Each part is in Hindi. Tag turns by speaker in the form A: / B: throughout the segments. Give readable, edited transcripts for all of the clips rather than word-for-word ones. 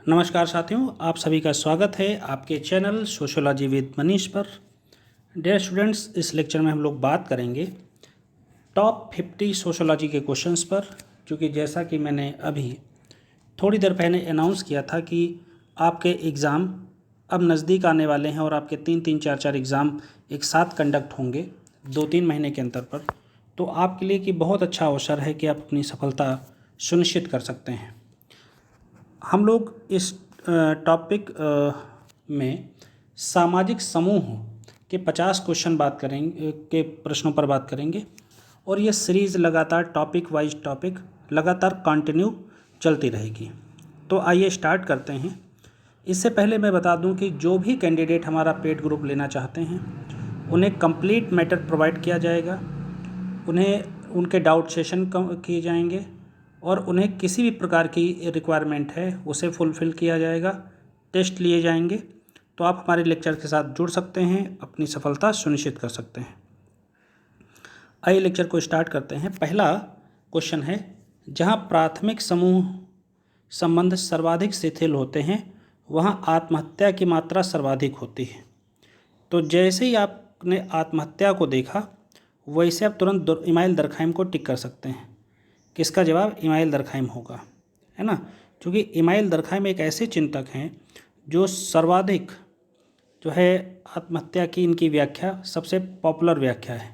A: नमस्कार साथियों, आप सभी का स्वागत है आपके चैनल सोशियोलॉजी विद मनीष पर। डियर स्टूडेंट्स, इस लेक्चर में हम लोग बात करेंगे टॉप 50 सोशियोलॉजी के क्वेश्चंस पर, क्योंकि जैसा कि मैंने अभी थोड़ी देर पहले अनाउंस किया था कि आपके एग्ज़ाम अब नज़दीक आने वाले हैं और आपके 3-3, 4-4 एग्ज़ाम एक साथ कंडक्ट होंगे 2-3 महीने के अंतर पर। तो आपके लिए कि बहुत अच्छा अवसर है कि आप अपनी सफलता सुनिश्चित कर सकते हैं। हम लोग इस टॉपिक में सामाजिक समूह के 50 क्वेश्चन बात करेंगे के प्रश्नों पर बात करेंगे और ये सीरीज़ लगातार टॉपिक वाइज टॉपिक लगातार कंटिन्यू चलती रहेगी। तो आइए स्टार्ट करते हैं। इससे पहले मैं बता दूं कि जो भी कैंडिडेट हमारा पेड ग्रुप लेना चाहते हैं उन्हें कंप्लीट मैटर प्रोवाइड किया जाएगा, उन्हें उनके डाउट सेशन किए जाएंगे और उन्हें किसी भी प्रकार की रिक्वायरमेंट है उसे फुलफ़िल किया जाएगा, टेस्ट लिए जाएंगे। तो आप हमारे लेक्चर के साथ जुड़ सकते हैं, अपनी सफलता सुनिश्चित कर सकते हैं। आइए लेक्चर को स्टार्ट करते हैं। पहला क्वेश्चन है, जहां प्राथमिक समूह संबंध सर्वाधिक शिथिल होते हैं वहां आत्महत्या की मात्रा सर्वाधिक होती है। तो जैसे ही आपने आत्महत्या को देखा वैसे आप तुरंत इमाइल दरखाइम को टिक कर सकते हैं। किसका जवाब? इमाइल दरखाइम होगा, है ना, क्योंकि इमाइल दरखाइम एक ऐसे चिंतक हैं जो सर्वाधिक जो है आत्महत्या की इनकी व्याख्या सबसे पॉपुलर व्याख्या है।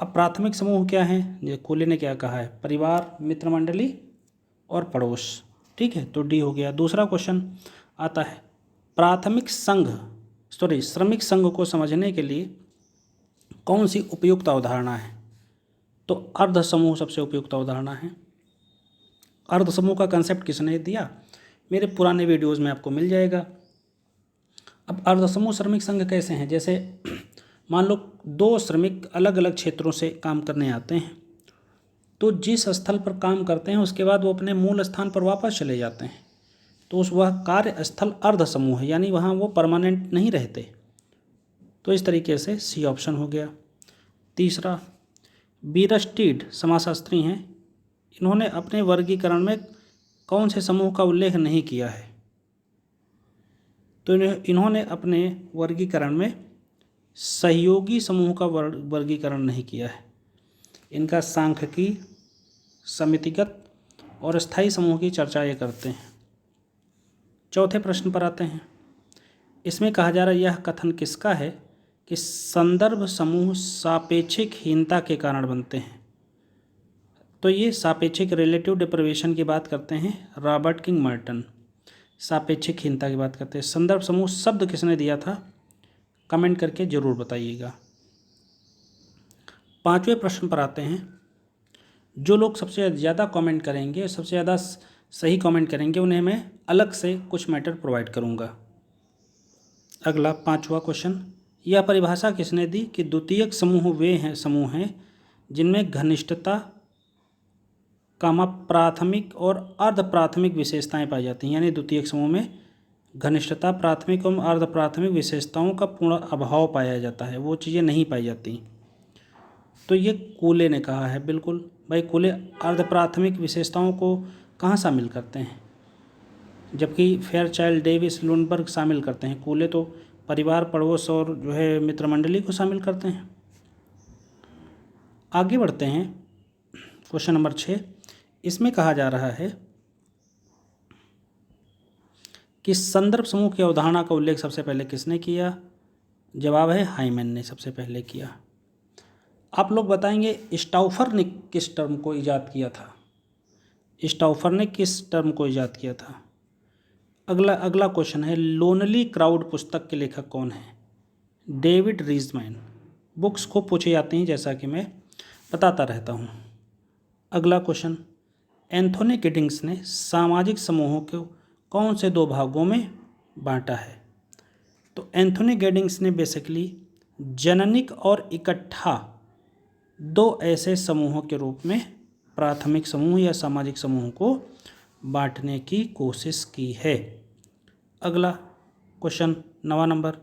A: अब प्राथमिक समूह क्या है? ये कोले ने क्या कहा है? परिवार, मित्र मंडली और पड़ोस। ठीक है, तो डी हो गया। दूसरा क्वेश्चन आता है, श्रमिक संघ को समझने के लिए कौन सी उपयुक्त अवधारणा है? तो अर्ध समूह सबसे उपयुक्त अवधारणा है। अर्ध समूह का कंसेप्ट किसने दिया? मेरे पुराने वीडियोस में आपको मिल जाएगा। अब अर्ध समूह श्रमिक संघ कैसे हैं? जैसे मान लो दो श्रमिक अलग अलग क्षेत्रों से काम करने आते हैं, तो जिस स्थल पर काम करते हैं उसके बाद वो अपने मूल स्थान पर वापस चले जाते हैं, तो वह कार्य स्थल अर्ध समूह है, यानी वहाँ वो परमानेंट नहीं रहते। तो इस तरीके से सी ऑप्शन हो गया। तीसरा, बीरस्टीड समाजशास्त्री हैं, इन्होंने अपने वर्गीकरण में कौन से समूह का उल्लेख नहीं किया है? तो इन्होंने अपने वर्गीकरण में सहयोगी समूह का वर्गीकरण नहीं किया है। इनका सांख्यिकी, समितिगत और स्थायी समूह की चर्चा ये करते हैं। चौथे प्रश्न पर आते हैं। इसमें कहा जा रहा है, यह कथन किसका है कि संदर्भ समूह सापेक्षिक हीनता के कारण बनते हैं? तो ये सापेक्षिक रिलेटिव डिप्रिवेशन की बात करते हैं रॉबर्ट किंग मर्टन। सापेक्षिक हीनता की बात करते हैं। संदर्भ समूह शब्द किसने दिया था? कमेंट करके जरूर बताइएगा। पांचवें प्रश्न पर आते हैं। जो लोग सबसे ज़्यादा कमेंट करेंगे, सबसे ज़्यादा सही कमेंट करेंगे, उन्हें मैं अलग से कुछ मैटर प्रोवाइड करूँगा। अगला पांचवा क्वेश्चन, यह परिभाषा किसने दी कि द्वितीयक समूह वे समूह हैं जिनमें घनिष्ठता, प्राथमिक और अर्ध प्राथमिक विशेषताएं पाई जाती हैं? यानी द्वितीयक समूह में घनिष्ठता, प्राथमिक और अर्ध प्राथमिक विशेषताओं का पूर्ण अभाव पाया जाता है, वो चीज़ें नहीं पाई जाती। तो ये कूले ने कहा है। बिल्कुल भाई, कूले अर्ध प्राथमिक विशेषताओं को कहाँ शामिल करते हैं, जबकि फेयरचाइल्ड, डेविस, लुंडबर्ग शामिल करते हैं। कूले तो परिवार, पड़ोस और जो है मित्र मंडली को शामिल करते हैं। आगे बढ़ते हैं। क्वेश्चन नंबर 6, इसमें कहा जा रहा है कि संदर्भ समूह की अवधारणा का उल्लेख सबसे पहले किसने किया? जवाब है हाइमन ने सबसे पहले किया। आप लोग बताएंगे स्टाउफर ने किस टर्म को ईजाद किया था? स्टाउफर ने किस टर्म को ईजाद किया था? अगला क्वेश्चन है, लोनली क्राउड पुस्तक के लेखक कौन है? डेविड रीजमैन। बुक्स को पूछे जाती हैं, जैसा कि मैं बताता रहता हूँ। अगला क्वेश्चन, एंथोनी गिडिंग्स ने सामाजिक समूहों को कौन से दो भागों में बांटा है? तो एंथोनी गिडिंग्स ने बेसिकली जननिक और इकट्ठा दो ऐसे समूहों के रूप में प्राथमिक समूह या सामाजिक समूह को बांटने की कोशिश की है। अगला क्वेश्चन 9वां नंबर,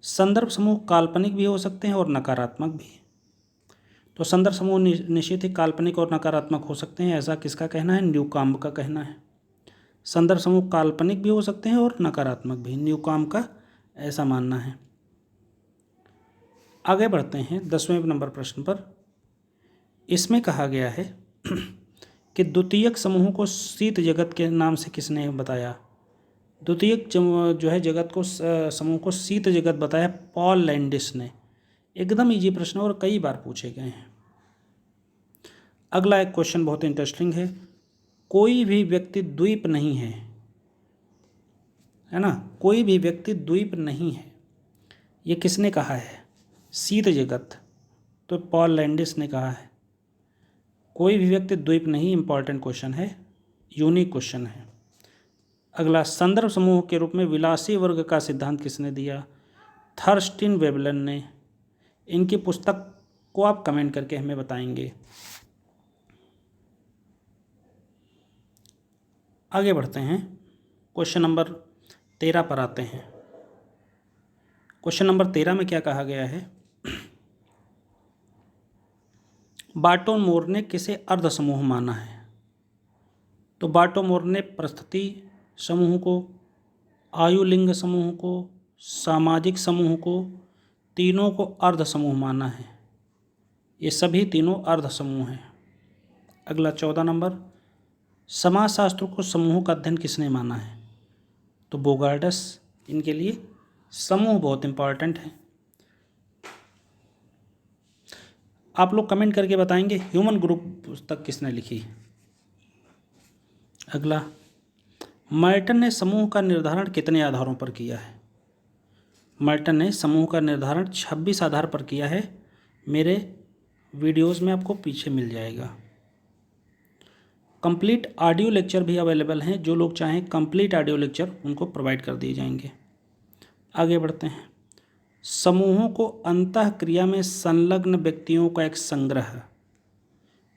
A: संदर्भ समूह काल्पनिक भी हो सकते हैं और नकारात्मक भी। तो संदर्भ समूह निश्चित ही काल्पनिक और नकारात्मक हो सकते हैं, ऐसा किसका कहना है? न्यूकॉम्ब का कहना है। संदर्भ समूह काल्पनिक भी हो सकते हैं और नकारात्मक भी, न्यूकॉम का ऐसा मानना है। आगे बढ़ते हैं 10वें नंबर प्रश्न पर। इसमें कहा गया है कि द्वितीयक समूह को शीत जगत के नाम से किसने बताया? द्वितीयक जो है जगत को समूह को शीत जगत बताया पॉल लैंडिस ने। एकदम इजी प्रश्न और कई बार पूछे गए हैं। अगला एक क्वेश्चन बहुत इंटरेस्टिंग है। कोई भी व्यक्ति द्वीप नहीं है, है ना, कोई भी व्यक्ति द्वीप नहीं है, ये किसने कहा है? शीत जगत, तो पॉल लैंडिस ने कहा है। कोई भी व्यक्ति द्वीप नहीं, इंपॉर्टेंट क्वेश्चन है, यूनिक क्वेश्चन है। अगला, संदर्भ समूह के रूप में विलासी वर्ग का सिद्धांत किसने दिया? थर्स्टिन वेबलन ने। इनकी पुस्तक को आप कमेंट करके हमें बताएंगे। आगे बढ़ते हैं, क्वेश्चन नंबर 13 पर आते हैं। क्वेश्चन नंबर 13 में क्या कहा गया है? बार्टोमोर ने किसे अर्ध समूह माना है? तो बार्टोमोर ने परिस्थिति समूह को, आयुलिंग समूह को, सामाजिक समूह को, तीनों को अर्ध समूह माना है। ये सभी तीनों अर्ध समूह हैं। अगला 14 नंबर, समाजशास्त्र को समूह का अध्ययन किसने माना है? तो बोगार्डस। इनके लिए समूह बहुत इंपॉर्टेंट है। आप लोग कमेंट करके बताएंगे ह्यूमन ग्रुप पुस्तक किसने लिखी? अगला, मर्टन ने समूह का निर्धारण कितने आधारों पर किया है? मर्टन ने समूह का निर्धारण 26 आधार पर किया है। मेरे वीडियोस में आपको पीछे मिल जाएगा। कंप्लीट ऑडियो लेक्चर भी अवेलेबल हैं, जो लोग चाहें कंप्लीट ऑडियो लेक्चर उनको प्रोवाइड कर दिए जाएंगे। आगे बढ़ते हैं, समूहों को अंतःक्रिया में संलग्न व्यक्तियों का एक संग्रह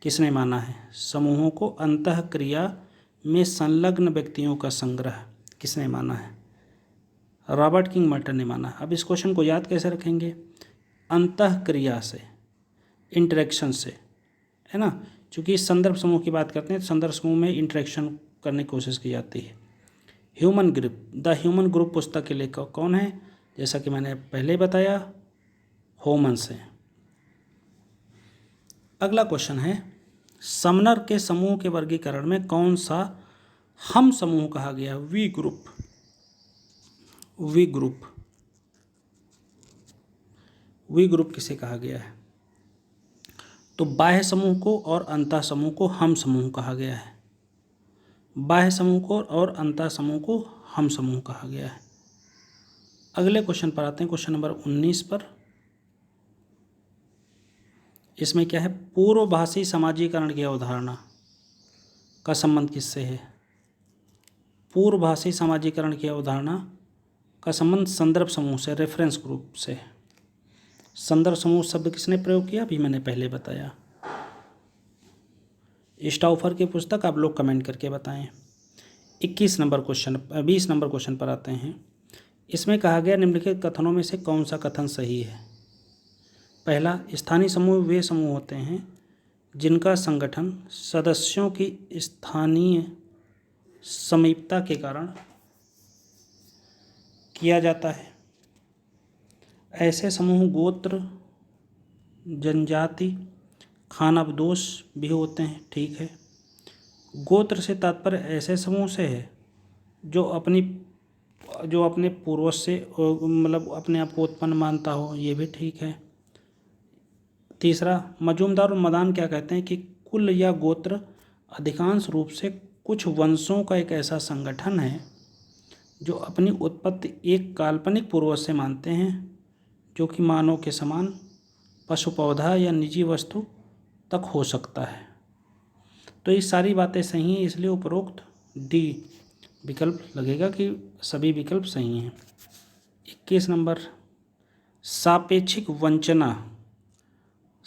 A: किसने माना है? समूहों को अंतःक्रिया में संलग्न व्यक्तियों का संग्रह किसने माना है? रॉबर्ट किंग मर्टन ने माना। अब इस क्वेश्चन को याद कैसे रखेंगे? अंतःक्रिया से, इंटरेक्शन से, है ना, क्योंकि इस संदर्भ समूह की बात करते हैं तो संदर्भ समूह में इंटरेक्शन करने की कोशिश की जाती है। Human group, the human group पुस्तक के लेखक कौन है? जैसा कि मैंने पहले बताया, होमन्स है। अगला क्वेश्चन है, समनर के समूह के वर्गीकरण में कौन सा हम समूह कहा गया? We group. We group, we group किसे कहा गया है? तो बाह्य समूह को और अंतः समूह को हम समूह कहा गया है। बाह्य समूह को और अंतः समूह को हम समूह कहा गया है। अगले क्वेश्चन पर आते हैं, क्वेश्चन नंबर 19 पर। इसमें क्या है? पूर्वभाषी समाजीकरण की अवधारणा का संबंध किससे है? पूर्वभाषी समाजीकरण की अवधारणा का संबंध संदर्भ समूह से, रेफरेंस ग्रुप से। संदर्भ समूह शब्द किसने प्रयोग किया? अभी मैंने पहले बताया। स्टाउफर की पुस्तक आप लोग कमेंट करके बताएं। 20 नंबर क्वेश्चन पर आते हैं। इसमें कहा गया निम्नलिखित कथनों में से कौन सा कथन सही है? पहला, स्थानीय समूह वे समूह होते हैं जिनका संगठन सदस्यों की स्थानीय समीपता के कारण किया जाता है। ऐसे समूह गोत्र, जनजाति, खानाबदोश भी होते हैं। ठीक है। गोत्र से तात्पर्य ऐसे समूह से है जो अपने पूर्वज से मतलब अपने आप को उत्पन्न मानता हो, ये भी ठीक है। तीसरा, मजूमदार और मदान क्या कहते हैं कि कुल या गोत्र अधिकांश रूप से कुछ वंशों का एक ऐसा संगठन है जो अपनी उत्पत्ति एक काल्पनिक पूर्वज से मानते हैं, जो कि मानव के समान पशु, पौधा या निजी वस्तु तक हो सकता है। तो ये सारी बातें सही हैं, इसलिए उपरोक्त डी विकल्प लगेगा कि सभी विकल्प सही हैं। 21 नंबर, सापेक्षिक वंचना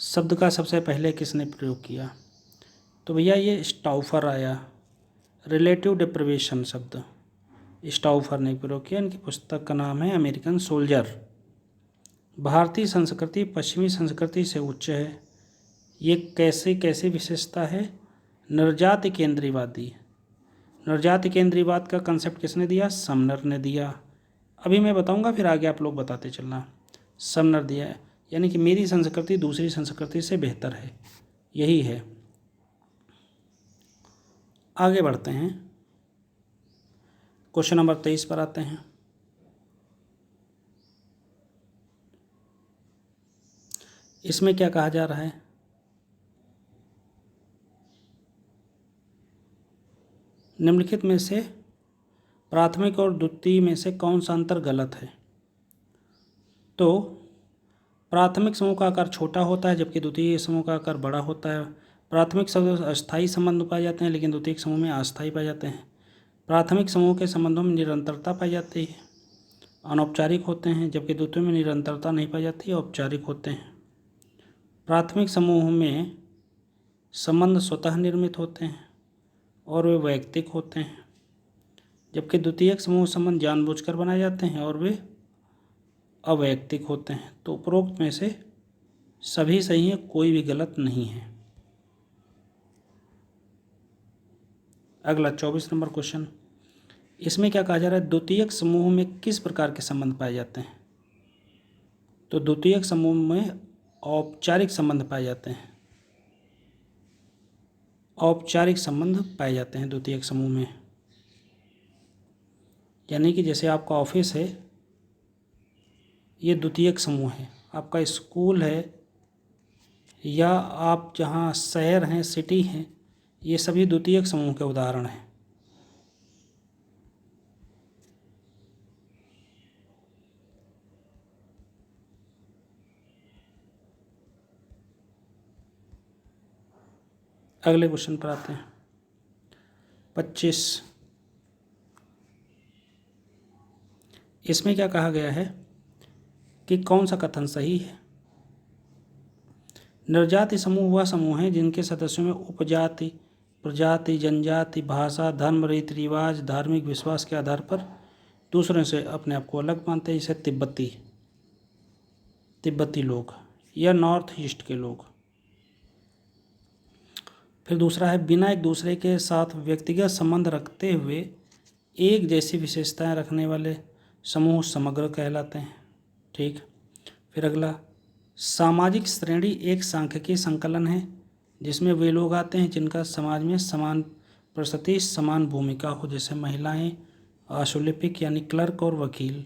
A: शब्द का सबसे पहले किसने प्रयोग किया? तो भैया ये स्टाउफर आया। रिलेटिव डिप्रिवेशन शब्द स्टाउफर ने प्रयोग किया। इनकी पुस्तक का नाम है अमेरिकन सोल्जर। भारतीय संस्कृति पश्चिमी संस्कृति से उच्च है, ये कैसी विशेषता है? निर्जाति केंद्रीवादी। निर्जाति केंद्रीयवाद का कंसेप्ट किसने दिया? समनर ने दिया। अभी मैं बताऊंगा, फिर आगे आप लोग बताते चलना। समनर दिया है, यानी कि मेरी संस्कृति दूसरी संस्कृति से बेहतर है, यही है। आगे बढ़ते हैं, क्वेश्चन नंबर 23 पर आते हैं। इसमें क्या कहा जा रहा है? निम्नलिखित में से प्राथमिक और द्वितीय में से कौन सा अंतर गलत है? तो प्राथमिक समूह का आकार छोटा होता है जबकि द्वितीय समूह का आकार बड़ा होता है। प्राथमिक समूह अस्थायी संबंध पाए जाते हैं लेकिन द्वितीय समूह में अस्थायी पाए जाते हैं। प्राथमिक समूह के संबंधों में निरंतरता पाई जाती है, अनौपचारिक होते हैं, जबकि द्वितीय में निरंतरता नहीं पाई जाती, औपचारिक होते हैं। प्राथमिक समूह में संबंध स्वतः निर्मित होते हैं और वे वैयक्तिक होते हैं, जबकि द्वितीयक समूह संबंध जानबूझकर बनाए जाते हैं और वे अवैयक्तिक होते हैं। तो उपरोक्त में से सभी सही है, कोई भी गलत नहीं है। अगला 24 नंबर क्वेश्चन, इसमें क्या कहा जा रहा है? द्वितीयक समूह में किस प्रकार के संबंध पाए जाते हैं? तो द्वितीयक समूह में औपचारिक संबंध पाए जाते हैं, औपचारिक संबंध पाए जाते हैं द्वितीयक समूह में। यानी कि जैसे आपका ऑफिस है, ये द्वितीयक समूह है। आपका स्कूल है या आप जहाँ शहर हैं, सिटी हैं, ये सभी द्वितीयक समूह के उदाहरण हैं। अगले क्वेश्चन पर आते हैं, 25। इसमें क्या कहा गया है कि कौन सा कथन सही है? निर्जाति समूह वह समूह है जिनके सदस्यों में उपजाति, प्रजाति, जनजाति, भाषा, धर्म, रीति रिवाज, धार्मिक विश्वास के आधार पर दूसरों से अपने आप को अलग मानते हैं, जैसे तिब्बती लोग या नॉर्थ ईस्ट के लोग। फिर दूसरा है बिना एक दूसरे के साथ व्यक्तिगत संबंध रखते हुए एक जैसी विशेषताएं रखने वाले समूह समग्र कहलाते हैं। ठीक। फिर अगला, सामाजिक श्रेणी एक सांख्यिकीय संकलन है जिसमें वे लोग आते हैं जिनका समाज में समान प्रस्तुति, समान भूमिका हो, जैसे महिलाएं, आशुलिपिक यानी क्लर्क और वकील।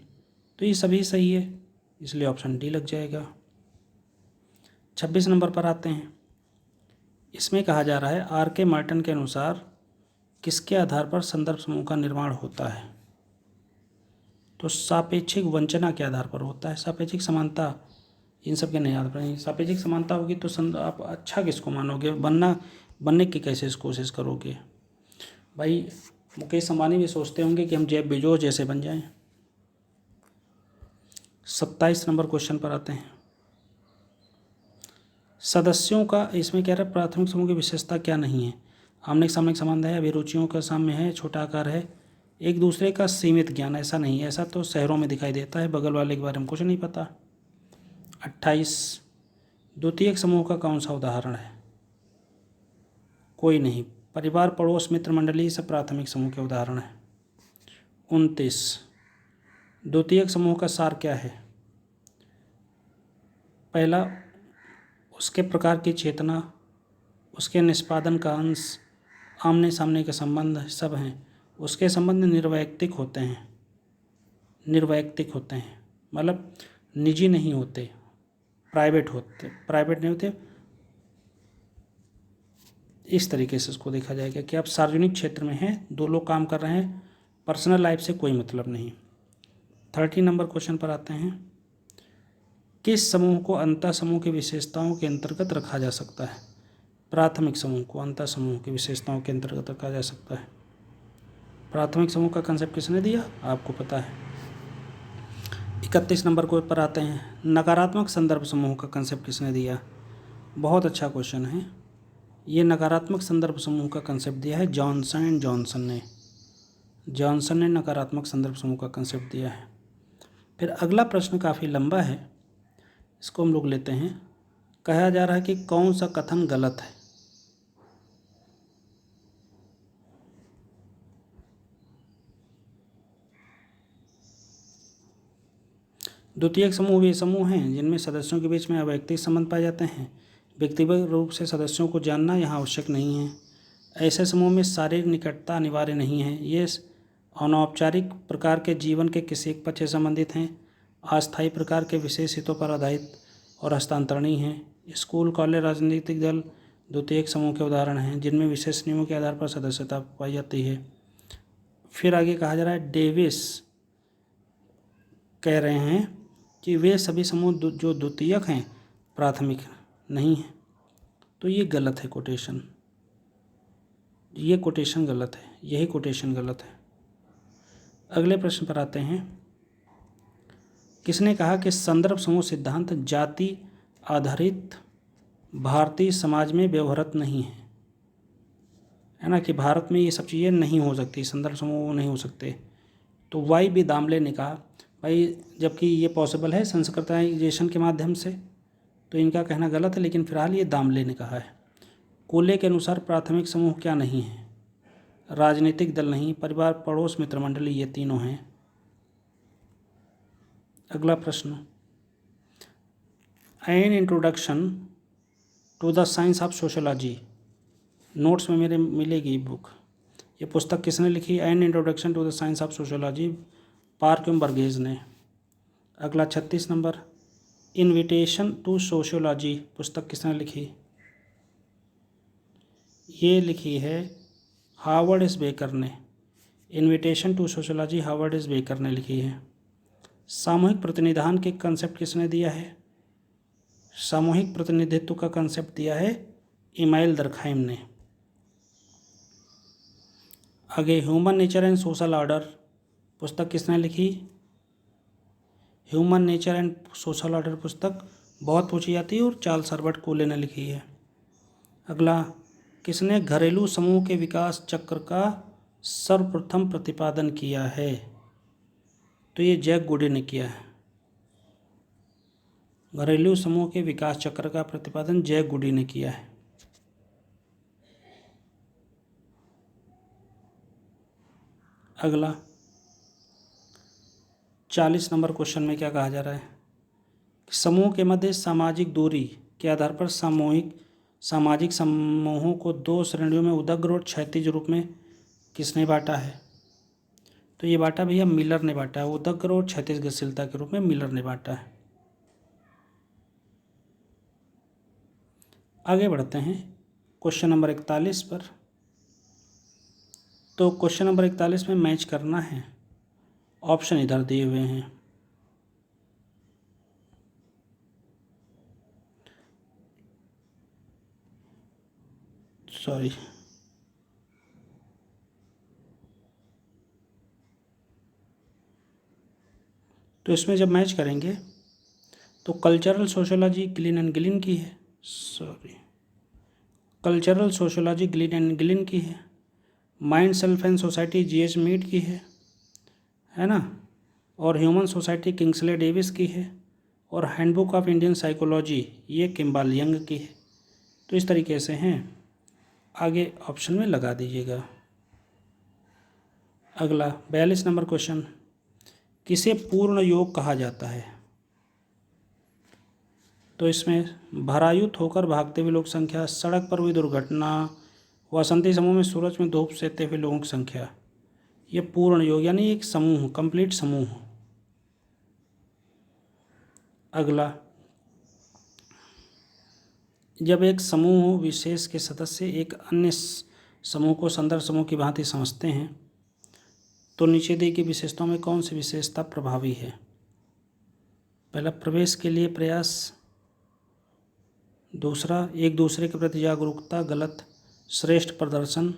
A: तो ये सभी सही है, इसलिए ऑप्शन डी लग जाएगा। 26 नंबर पर आते हैं। इसमें कहा जा रहा है आर के मार्टिन के अनुसार किसके आधार पर संदर्भ समूह का निर्माण होता है? तो सापेक्षिक वंचना के आधार पर होता है। सापेक्षिक समानता इन सब के नहीं आधार पर नहीं। सापेक्षिक समानता होगी तो आप अच्छा किसको मानोगे? बनने की कैसे कोशिश करोगे? भाई मुकेश अंबानी भी सोचते होंगे कि हम जेफ बेजोस जैसे बन जाएं। 27 नंबर क्वेश्चन पर आते हैं। सदस्यों का इसमें कह रहा है प्राथमिक समूह की विशेषता क्या नहीं है? आमने सामने संबंध है, अभिरुचियों का साम्य है, छोटा आकार है, एक दूसरे का सीमित ज्ञान। ऐसा नहीं है, ऐसा तो शहरों में दिखाई देता है, बगल वाले के बारे में कुछ नहीं पता। 28, द्वितीयक समूह का कौन सा उदाहरण है? कोई नहीं। परिवार, पड़ोस, मित्र मंडली सब प्राथमिक समूह के उदाहरण है। 29, द्वितीयक समूह का सार क्या है? पहला, उसके प्रकार की चेतना, उसके निष्पादन का अंश, आमने सामने के संबंध सब हैं। उसके संबंध निर्वैयक्तिक होते हैं, निर्वैयक्तिक होते हैं मतलब निजी नहीं होते, प्राइवेट होते, प्राइवेट नहीं होते। इस तरीके से इसको देखा जाएगा कि आप सार्वजनिक क्षेत्र में हैं, दो लोग काम कर रहे हैं, पर्सनल लाइफ से कोई मतलब नहीं। 30 नंबर क्वेश्चन पर आते हैं। किस समूह को अंतः समूह की विशेषताओं के अंतर्गत रखा जा सकता है? प्राथमिक समूह को अंतः समूह की विशेषताओं के अंतर्गत रखा जा सकता है। प्राथमिक समूह का कंसेप्ट किसने दिया? आपको पता है। 31 नंबर को पर आते हैं। नकारात्मक संदर्भ समूह का कंसेप्ट किसने दिया? बहुत अच्छा क्वेश्चन है। ये नकारात्मक संदर्भ समूह का कंसेप्ट दिया है जॉनसन एंड जॉनसन ने। जॉनसन ने नकारात्मक संदर्भ समूह का कंसेप्ट दिया है। फिर अगला प्रश्न काफ़ी लंबा है, इसको हम लोग लेते हैं। कहा जा रहा है कि कौन सा कथन गलत है? द्वितीयक समूह वे समूह हैं जिनमें सदस्यों के बीच में अवैयक्तिक संबंध पाए जाते हैं। व्यक्तिगत रूप से सदस्यों को जानना यहाँ आवश्यक नहीं है। ऐसे समूह में शारीरिक निकटता अनिवार्य नहीं है। ये अनौपचारिक प्रकार के जीवन के किसी एक पक्ष से संबंधित हैं। अस्थायी प्रकार के विशेष हितों पर आधारित और हस्तांतरणीय हैं। स्कूल, कॉलेज, राजनीतिक दल द्वितीयक समूह के उदाहरण हैं जिनमें विशेष नियमों के आधार पर सदस्यता पाई जाती है। फिर आगे कहा जा रहा है, डेविस कह रहे हैं कि वे सभी समूह जो द्वितीयक हैं प्राथमिक नहीं हैं। तो ये गलत है कोटेशन, ये कोटेशन गलत है, यही कोटेशन गलत है। अगले प्रश्न पर आते हैं। किसने कहा कि संदर्भ समूह सिद्धांत जाति आधारित भारतीय समाज में व्यवहारत नहीं है ना, कि भारत में ये सब चीज़ें नहीं हो सकती, संदर्भ समूह नहीं हो सकते। तो वाई बी दामले ने कहा भाई, जबकि ये पॉसिबल है संस्कृताइजेशन के माध्यम से, तो इनका कहना गलत है, लेकिन फिलहाल ये दामले ने कहा है। कोले के अनुसार प्राथमिक समूह क्या नहीं है? राजनीतिक दल नहीं, परिवार, पड़ोस, मित्र मंडली, ये तीनों हैं। अगला प्रश्न, an introduction to the science of sociology, notes में मेरे मिलेगी बुक। ये पुस्तक किसने लिखी? An introduction to the science of sociology, पार्क्यूम बर्गेज ने। अगला 36 नंबर, इन्विटेशन टू सोशियोलॉजी पुस्तक किसने लिखी? ये लिखी है हार्वर्ड एस बेकर ने। Invitation to sociology Howard S Becker ने लिखी है। सामूहिक प्रतिनिधान के कंसेप्ट किसने दिया है? सामूहिक प्रतिनिधित्व का कंसेप्ट दिया है इमाइल दरखाइम ने। आगे, human nature and social order पुस्तक किसने लिखी? Human nature and social order पुस्तक बहुत पूछी जाती है और चार्ल्स हर्बर्ट कोले ने लिखी है। अगला, किसने घरेलू समूह के विकास चक्र का सर्वप्रथम प्रतिपादन किया है? तो ये जैक गुडी ने किया है। घरेलू समूह के विकास चक्र का प्रतिपादन जैक गुडी ने किया है। अगला 40 नंबर क्वेश्चन में क्या कहा जा रहा है? समूह के मध्य सामाजिक दूरी के आधार पर सामाजिक समूहों को दो श्रेणियों में उदग्र और क्षैतिज रूप में किसने बांटा है? तो ये बांटा भैया मिलर ने बांटा है। उदग्र और क्षैतिज गतिशीलता के रूप में मिलर ने बांटा है। आगे बढ़ते हैं क्वेश्चन नंबर 41 पर। तो क्वेश्चन नंबर 41 में मैच करना है, ऑप्शन इधर दिए हुए हैं। सॉरी, तो इसमें जब मैच करेंगे तो cultural sociology Gillin and Gillin की है। Cultural sociology Gillin and Gillin की है। Mind, self and society G H Mead की है ना। और ह्यूमन सोसाइटी किंग्सले डेविस की है। और हैंडबुक ऑफ इंडियन साइकोलॉजी ये किम्बाल यंग की है। तो इस तरीके से हैं, आगे ऑप्शन में लगा दीजिएगा। अगला 42 नंबर क्वेश्चन, किसे पूर्ण योग कहा जाता है? तो इसमें भरायुत होकर भागते हुए लोग संख्या, सड़क पर हुई दुर्घटना, वसंती समूह में सूरज में धूप सेकते हुए लोगों की संख्या, ये पूर्ण योग यानी एक समूह, कंप्लीट समूह। अगला, जब एक समूह विशेष के सदस्य एक अन्य समूह को संदर्भ समूह की भांति समझते हैं तो नीचे दी गई विशेषताओं में कौन सी विशेषता प्रभावी है? पहला, प्रवेश के लिए प्रयास। दूसरा, एक दूसरे के प्रति जागरूकता, गलत। श्रेष्ठ प्रदर्शन।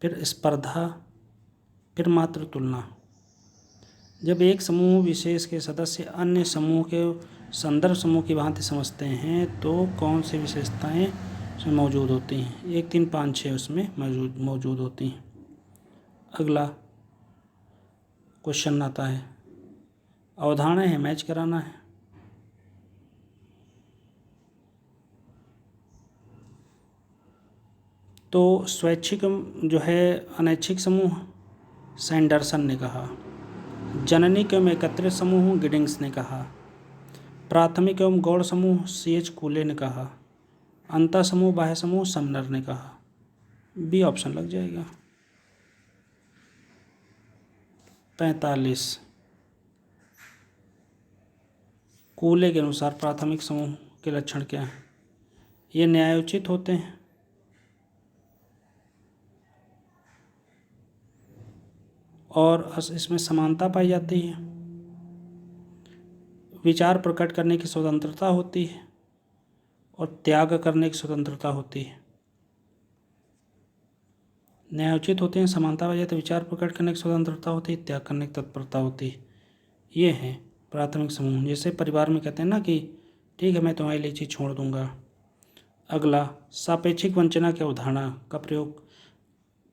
A: फिर स्पर्धा। फिर मात्र तुलना। जब एक समूह विशेष के सदस्य अन्य समूह के संदर्भ समूह की भांति समझते हैं तो कौन सी विशेषताएं उसमें मौजूद होती हैं? 1, 3, 5, 6 उसमें मौजूद होती हैं। अगला क्वेश्चन आता है, अवधारणा है, मैच कराना है। तो स्वैच्छिक जो है अनैच्छिक समूह, सैंडरसन ने कहा। जननी एवं एकत्रित समूह, गिडिंग्स ने कहा। प्राथमिक एवं गौड़ समूह, C.H. कूले ने कहा। अंतः समूह, बाह्य समूह, समनर ने कहा। बी ऑप्शन लग जाएगा। 45 कूले के अनुसार प्राथमिक समूह के लक्षण क्या हैं? ये न्यायोचित होते हैं, और इसमें समानता पाई जाती है, विचार प्रकट करने की स्वतंत्रता होती है, और त्याग करने की स्वतंत्रता होती है। न्यायोचित होते हैं, समानता पाई जाती है, विचार प्रकट करने की स्वतंत्रता होती है, त्याग करने की तत्परता होती है। ये है प्राथमिक समूह। जैसे परिवार में कहते हैं ना कि ठीक है मैं तुम्हारी लीची छोड़ दूंगा। अगला, सापेक्षिक वंचना की अवधारणा का प्रयोग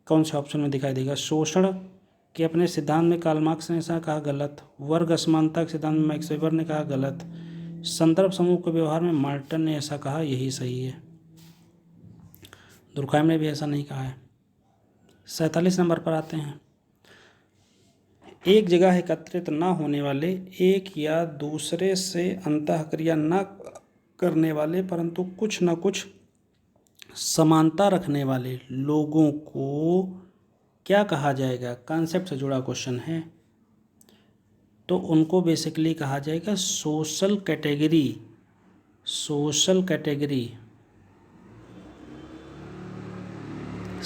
A: कौन से ऑप्शन में दिखाई देगा? शोषण के अपने सिद्धांत में कार्ल मार्क्स ने ऐसा कहा, गलत। वर्ग असमानता के सिद्धांत में मैक्स वेबर ने कहा, गलत। संदर्भ समूह के व्यवहार में मार्टन ने ऐसा कहा, यही सही है। दुर्खाइम ने भी ऐसा नहीं कहा है। 47 नंबर पर आते हैं। एक जगह एकत्रित न होने वाले, एक या दूसरे से अंतःक्रिया न करने वाले परंतु कुछ न कुछ समानता रखने वाले लोगों को क्या कहा जाएगा? कॉन्सेप्ट से जुड़ा क्वेश्चन है, तो उनको बेसिकली कहा जाएगा सोशल कैटेगरी। सोशल कैटेगरी,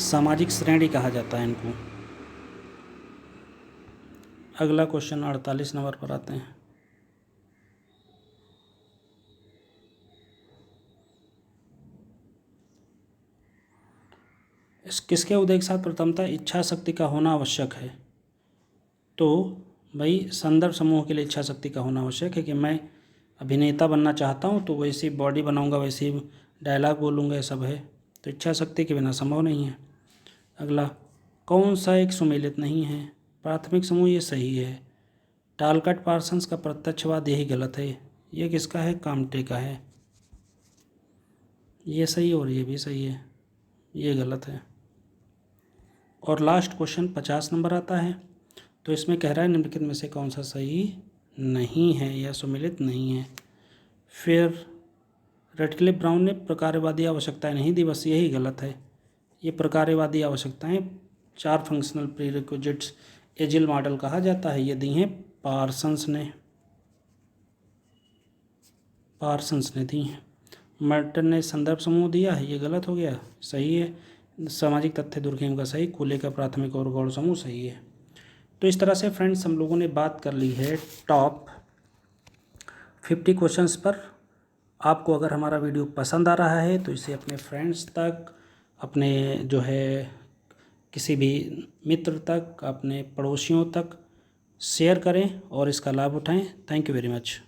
A: सामाजिक श्रेणी कहा जाता है इनको। अगला क्वेश्चन 48 नंबर पर आते हैं। किसके उदय के साथ प्रथमतः इच्छा शक्ति का होना आवश्यक है? तो भाई संदर्भ समूह के लिए इच्छा शक्ति का होना आवश्यक है कि मैं अभिनेता बनना चाहता हूँ तो वैसी बॉडी बनाऊंगा, वैसी डायलॉग बोलूँगा, ये सब है, तो इच्छा शक्ति के बिना संभव नहीं है। अगला, कौन सा एक सुमेलित नहीं है? प्राथमिक समूह, ये सही है। टालकट पार्सन्स का प्रत्यक्षवाद, यही गलत है। ये किसका है? काम्टे का है। ये सही और ये भी सही है, ये गलत है। और लास्ट क्वेश्चन 50 नंबर आता है, तो इसमें कह रहा है निम्नलिखित में से कौन सा सही नहीं है या सुमेलित नहीं है? फिर रेडक्लिफ ब्राउन ने प्रकारवादी आवश्यकताएं नहीं दी, बस यही गलत है। ये प्रकारवादी आवश्यकताएं 4 फंक्शनल प्रीरिक्विजिट्स एजिल मॉडल कहा जाता है, ये दी हैं पार्सन्स ने दी हैं। मार्टन ने संदर्भ समूह दिया है, ये गलत हो गया, सही है। सामाजिक तथ्य दुर्खिम का सही, कूले का प्राथमिक और गौड़ समूह सही है। तो इस तरह से फ्रेंड्स हम लोगों ने बात कर ली है टॉप 50 क्वेश्चंस पर। आपको अगर हमारा वीडियो पसंद आ रहा है तो इसे अपने फ्रेंड्स तक, अपने जो है किसी भी मित्र तक, अपने पड़ोसियों तक शेयर करें और इसका लाभ उठाएं। Thank you very much.